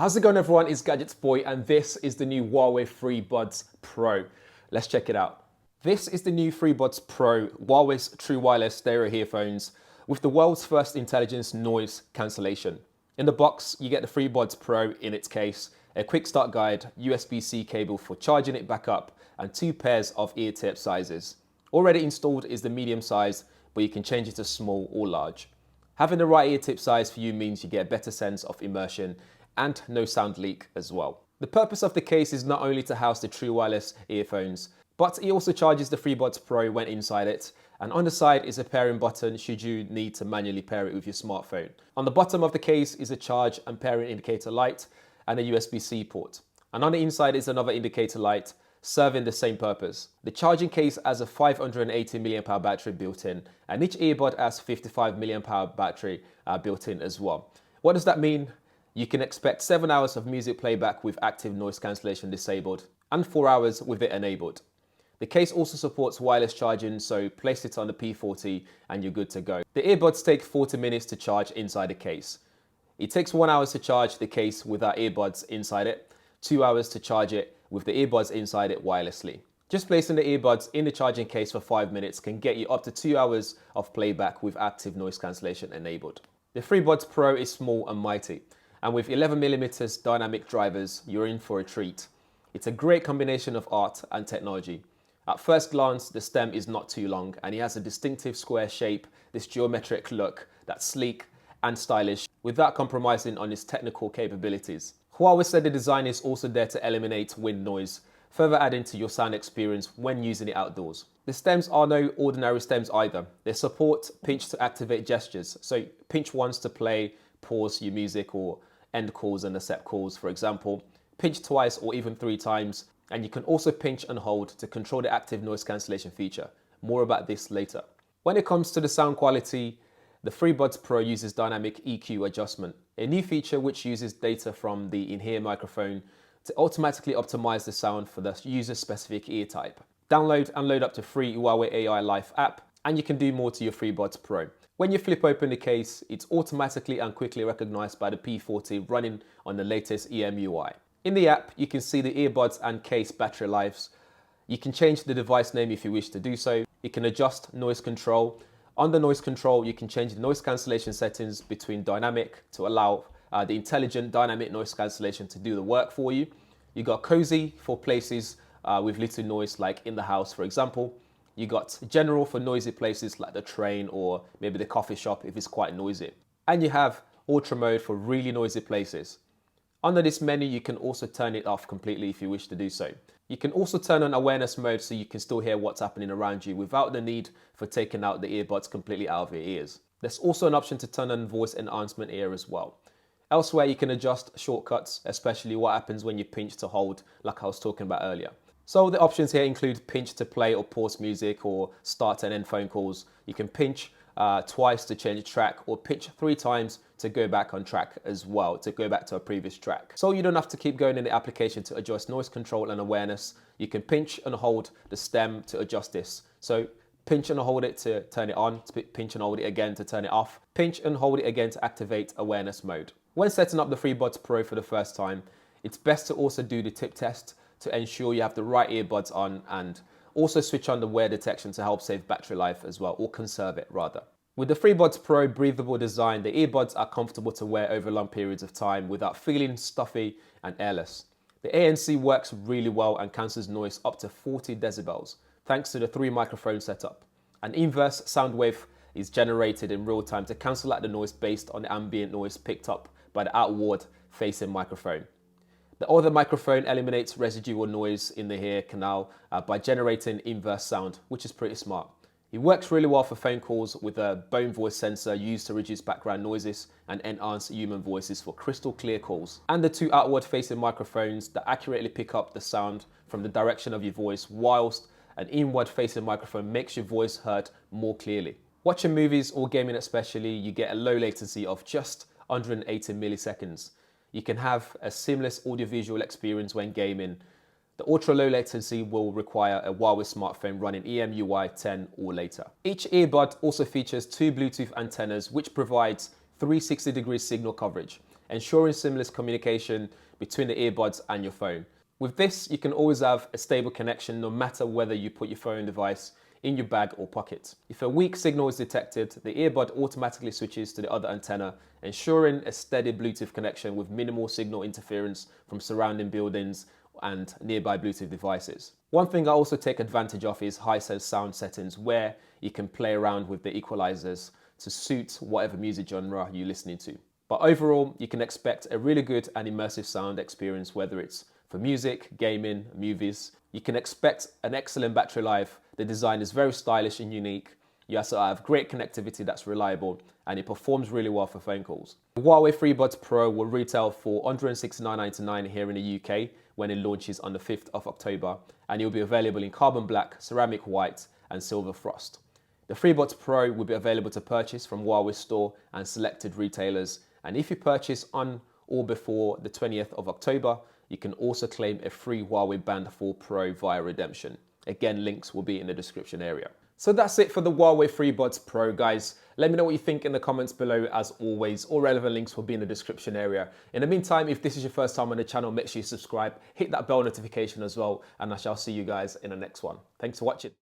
How's it going, everyone? It's GadgetsBoy, and this is the new Huawei FreeBuds Pro. Let's check it out. This is the new FreeBuds Pro, Huawei's true wireless stereo earphones with the world's first intelligent noise cancellation. In the box, you get the FreeBuds Pro in its case, a quick start guide, USB-C cable for charging it back up, and 2 pairs of ear tip sizes. Already installed is the medium size, but you can change it to small or large. Having the right ear tip size for you means you get a better sense of immersion and no sound leak as well. The purpose of the case is not only to house the true wireless earphones, but it also charges the FreeBuds Pro when inside it, and on the side is a pairing button should you need to manually pair it with your smartphone. On the bottom of the case is a charge and pairing indicator light and a USB-C port. And on the inside is another indicator light serving the same purpose. The charging case has a 580 mAh battery built in, and each earbud has 55 mAh battery built in as well. What does that mean? You can expect 7 hours of music playback with active noise cancellation disabled and 4 hours with it enabled. The case also supports wireless charging, so place it on the P40 and you're good to go. The earbuds take 40 minutes to charge inside the case. It takes 1 hour to charge the case without earbuds inside it, 2 hours to charge it with the earbuds inside it wirelessly. Just placing the earbuds in the charging case for 5 minutes can get you up to 2 hours of playback with active noise cancellation enabled. The FreeBuds Pro is small and mighty, and with 11mm dynamic drivers, you're in for a treat. It's a great combination of art and technology. At first glance, the stem is not too long, and it has a distinctive square shape, this geometric look that's sleek and stylish without compromising on its technical capabilities. Huawei said the design is also there to eliminate wind noise, further adding to your sound experience when using it outdoors. The stems are no ordinary stems either. They support pinch to activate gestures, so pinch once to play, pause your music or end calls and accept calls, for example. Pinch twice or even 3 times, and you can also pinch and hold to control the active noise cancellation feature. More about this later. When it comes to the sound quality, the FreeBuds Pro uses dynamic EQ adjustment, a new feature which uses data from the in-ear microphone to automatically optimize the sound for the user-specific ear type. Download and load up the free Huawei AI Life app, and you can do more to your FreeBuds Pro. When you flip open the case, it's automatically and quickly recognized by the P40 running on the latest EMUI. In the app, you can see the earbuds and case battery lives. You can change the device name if you wish to do so. You can adjust noise control. Under noise control, you can change the noise cancellation settings between dynamic to allow the intelligent dynamic noise cancellation to do the work for you. You got cozy for places with little noise, like in the house, for example. You got general for noisy places like the train or maybe the coffee shop if it's quite noisy. And you have ultra mode for really noisy places. Under this menu, you can also turn it off completely if you wish to do so. You can also turn on awareness mode so you can still hear what's happening around you without the need for taking out the earbuds completely out of your ears. There's also an option to turn on voice enhancement here as well. Elsewhere, you can adjust shortcuts, especially what happens when you pinch to hold, like I was talking about earlier. So the options here include pinch to play or pause music or start and end phone calls. You can pinch twice to change track, or pinch 3 times to go back on track as well, to go back to a previous track. So you don't have to keep going in the application to adjust noise control and awareness. You can pinch and hold the stem to adjust this. So pinch and hold it to turn it on, pinch and hold it again to turn it off, pinch and hold it again to activate awareness mode. When setting up the FreeBuds Pro for the first time, it's best to also do the tip test to ensure you have the right earbuds on, and also switch on the wear detection to help save battery life as well, or conserve it rather. With the FreeBuds Pro breathable design, the earbuds are comfortable to wear over long periods of time without feeling stuffy and airless. The ANC works really well and cancels noise up to 40 decibels, thanks to the 3 microphone setup. An inverse sound wave is generated in real time to cancel out the noise based on the ambient noise picked up by the outward facing microphone. The other microphone eliminates residual noise in the ear canal by generating inverse sound, which is pretty smart. It works really well for phone calls with a bone voice sensor used to reduce background noises and enhance human voices for crystal clear calls. And the 2 outward facing microphones that accurately pick up the sound from the direction of your voice, whilst an inward facing microphone makes your voice heard more clearly. Watching movies or gaming especially, you get a low latency of just 180 milliseconds. You can have a seamless audiovisual experience when gaming. The ultra low latency will require a Huawei smartphone running EMUI 10 or later. Each earbud also features 2 Bluetooth antennas, which provides 360-degree signal coverage, ensuring seamless communication between the earbuds and your phone. With this, you can always have a stable connection no matter whether you put your phone device in your bag or pocket. If a weak signal is detected, the earbud automatically switches to the other antenna, ensuring a steady Bluetooth connection with minimal signal interference from surrounding buildings and nearby Bluetooth devices. One thing I also take advantage of is high-sense sound settings, where you can play around with the equalizers to suit whatever music genre you're listening to. But overall, you can expect a really good and immersive sound experience, whether it's for music, gaming, movies. You can expect an excellent battery life. The design is very stylish and unique. You also have great connectivity that's reliable, and it performs really well for phone calls. The Huawei FreeBuds Pro will retail for $169.99 here in the UK when it launches on the 5th of October, and it will be available in carbon black, ceramic white, and silver frost. The FreeBuds Pro will be available to purchase from Huawei store and selected retailers, and if you purchase on or before the 20th of October, you can also claim a free Huawei Band 4 Pro via redemption. Again, links will be in the description area. So that's it for the Huawei FreeBuds Pro, guys. Let me know what you think in the comments below. As always, all relevant links will be in the description area. In the meantime, if this is your first time on the channel, make sure you subscribe, hit that bell notification as well, and I shall see you guys in the next one. Thanks for watching.